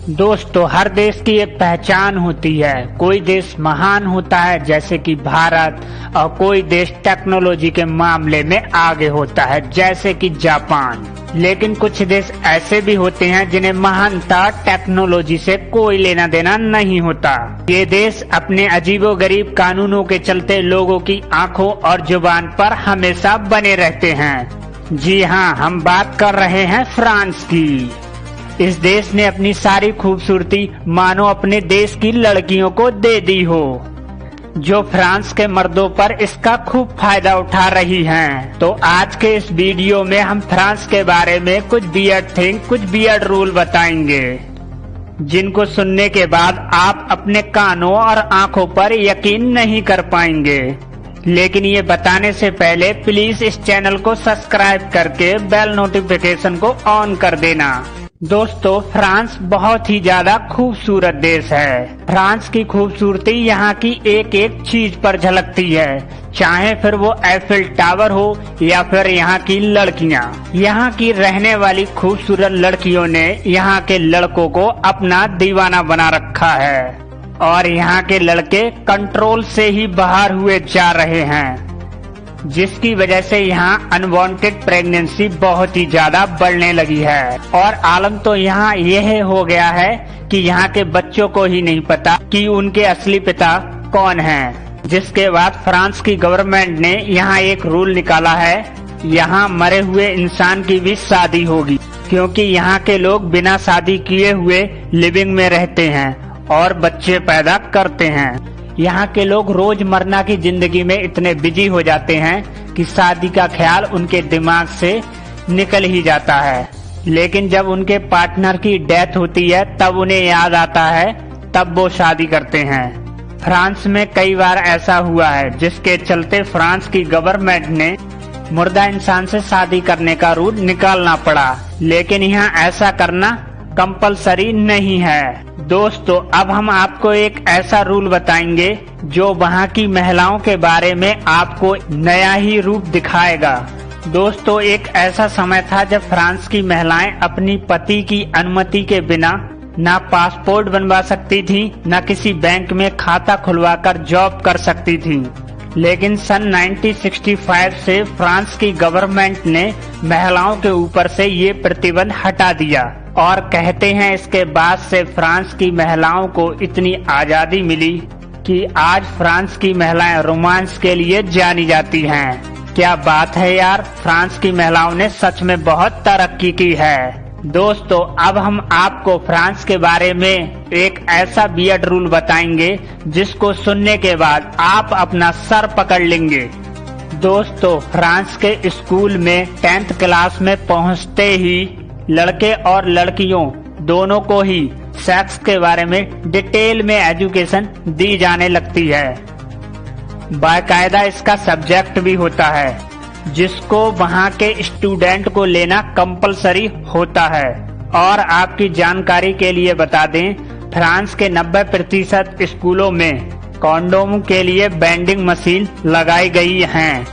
दोस्तों, हर देश की एक पहचान होती है। कोई देश महान होता है जैसे कि भारत, और कोई देश टेक्नोलॉजी के मामले में आगे होता है जैसे कि जापान। लेकिन कुछ देश ऐसे भी होते हैं जिन्हें महानता टेक्नोलॉजी से कोई लेना देना नहीं होता। ये देश अपने अजीबोगरीब कानूनों के चलते लोगों की आंखों और जुबान पर हमेशा बने रहते हैं। जी हाँ, हम बात कर रहे हैं फ्रांस की। इस देश ने अपनी सारी खूबसूरती मानो अपने देश की लड़कियों को दे दी हो, जो फ्रांस के मर्दों पर इसका खूब फायदा उठा रही हैं। तो आज के इस वीडियो में हम फ्रांस के बारे में कुछ वियर्ड थिंग, कुछ वियर्ड रूल बताएंगे, जिनको सुनने के बाद आप अपने कानों और आंखों पर यकीन नहीं कर पाएंगे। लेकिन ये बताने से पहले प्लीज इस चैनल को सब्सक्राइब करके बेल नोटिफिकेशन को ऑन कर देना। दोस्तों, फ्रांस बहुत ही ज्यादा खूबसूरत देश है। फ्रांस की खूबसूरती यहाँ की एक एक चीज पर झलकती है, चाहे फिर वो एफिल टावर हो या फिर यहाँ की लड़कियाँ। यहाँ की रहने वाली खूबसूरत लड़कियों ने यहाँ के लड़कों को अपना दीवाना बना रखा है, और यहाँ के लड़के कंट्रोल से ही बाहर हुए जा रहे हैं, जिसकी वजह से यहाँ अनवांटेड प्रेगनेंसी बहुत ही ज्यादा बढ़ने लगी है। और आलम तो यहाँ यह हो गया है कि यहाँ के बच्चों को ही नहीं पता कि उनके असली पिता कौन हैं। जिसके बाद फ्रांस की गवर्नमेंट ने यहाँ एक रूल निकाला है, यहाँ मरे हुए इंसान की भी शादी होगी, क्योंकि यहाँ के लोग बिना शादी किए हुए लिविंग में रहते हैं और बच्चे पैदा करते हैं। यहाँ के लोग रोजमर्रा की जिंदगी में इतने बिजी हो जाते हैं कि शादी का ख्याल उनके दिमाग से निकल ही जाता है। लेकिन जब उनके पार्टनर की डेथ होती है तब उन्हें याद आता है, तब वो शादी करते हैं। फ्रांस में कई बार ऐसा हुआ है, जिसके चलते फ्रांस की गवर्नमेंट ने मुर्दा इंसान से शादी करने का रूल निकालना पड़ा। लेकिन यहाँ ऐसा करना कंपलसरी नहीं है। दोस्तों, अब हम आपको एक ऐसा रूल बताएंगे जो वहाँ की महिलाओं के बारे में आपको नया ही रूप दिखाएगा। दोस्तों, एक ऐसा समय था जब फ्रांस की महिलाएं अपनी पति की अनुमति के बिना ना पासपोर्ट बनवा सकती थी, ना किसी बैंक में खाता खुलवाकर जॉब कर सकती थी। लेकिन सन 1965 से फ्रांस की गवर्नमेंट ने महिलाओं के ऊपर से ये प्रतिबंध हटा दिया, और कहते हैं इसके बाद से फ्रांस की महिलाओं को इतनी आजादी मिली कि आज फ्रांस की महिलाएं रोमांस के लिए जानी जाती हैं। क्या बात है यार, फ्रांस की महिलाओं ने सच में बहुत तरक्की की है। दोस्तों, अब हम आपको फ्रांस के बारे में एक ऐसा वियर्ड रूल बताएंगे जिसको सुनने के बाद आप अपना सर पकड़ लेंगे। दोस्तों, फ्रांस के स्कूल में 10th क्लास में पहुंचते ही लड़के और लड़कियों दोनों को ही सेक्स के बारे में डिटेल में एजुकेशन दी जाने लगती है। बाकायदा इसका सब्जेक्ट भी होता है, जिसको वहाँ के स्टूडेंट को लेना कंपलसरी होता है। और आपकी जानकारी के लिए बता दें, फ्रांस के 90% स्कूलों में कॉन्डोम के लिए वेंडिंग मशीन लगाई गई हैं।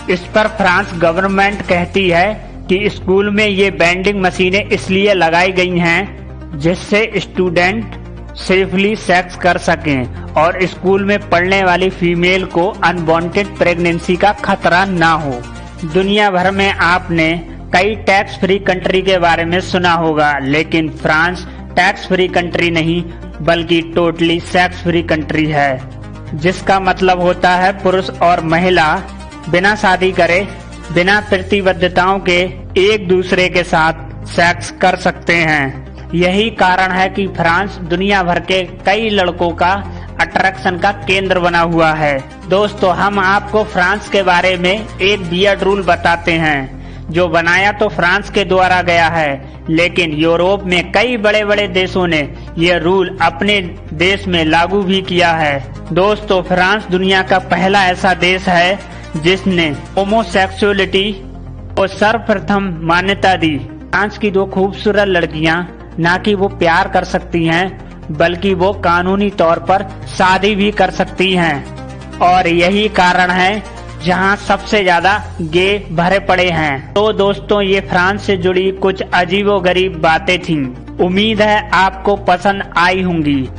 इस पर फ्रांस गवर्नमेंट कहती है कि स्कूल में ये वेंडिंग मशीनें इसलिए लगाई गई हैं जिससे स्टूडेंट सेफली सेक्स कर सकें और स्कूल में पढ़ने वाली फीमेल को अनवांटेड प्रेगनेंसी का खतरा ना हो। दुनिया भर में आपने कई टैक्स फ्री कंट्री के बारे में सुना होगा, लेकिन फ्रांस टैक्स फ्री कंट्री नहीं बल्कि टोटली सेक्स फ्री कंट्री है, जिसका मतलब होता है पुरुष और महिला बिना शादी करे, बिना प्रतिबद्धताओं के एक दूसरे के साथ सेक्स कर सकते हैं। यही कारण है कि फ्रांस दुनिया भर के कई लड़कों का अट्रैक्शन का केंद्र बना हुआ है। दोस्तों, हम आपको फ्रांस के बारे में एक वियर्ड रूल बताते हैं, जो बनाया तो फ्रांस के द्वारा गया है, लेकिन यूरोप में कई बड़े बड़े देशों ने ये रूल अपने देश में लागू भी किया है। दोस्तों, फ्रांस दुनिया का पहला ऐसा देश है जिसने होमोसेक्सुअलिटी को सर्वप्रथम मान्यता दी। फ्रांस की दो खूबसूरत लड़कियां ना कि वो प्यार कर सकती हैं, बल्कि वो कानूनी तौर पर शादी भी कर सकती हैं। और यही कारण है जहां सबसे ज्यादा गे भरे पड़े हैं। तो दोस्तों, ये फ्रांस से जुड़ी कुछ अजीबोगरीब बातें थीं। उम्मीद है आपको पसंद आई होंगी।